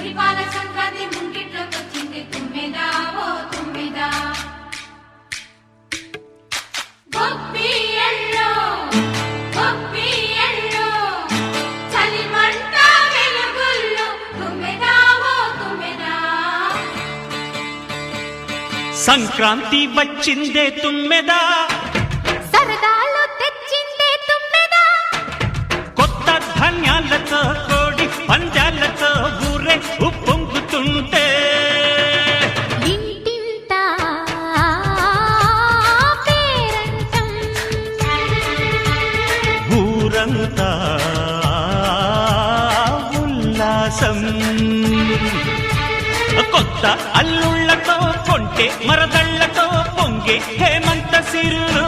మురిపాల సంక్రాంతి ముంగిట్లోకొచ్చింది తుమ్మెదా ఓ తుమ్మెదా గొప్పియల్లో గొప్పియల్లో చలిమంట వెలుగుల్లో తుమ్మెదా ఓ తుమ్మెదా సంక్రాంతి వచ్చిందే తుమ్మెదా సరదాలు తెచ్చిందే తుమ్మెదా కొత్త ధాన్యాలతో కోడి పంజాలతో ఊరే ఉప్పొంగుతుంటే ఇంటింటా పేరంటం ఊరంతా ఉల్లాసం కొత్త అల్లుళ్లతో కొంటే మరదళ్లతో పొంగే హేమంత సిరులు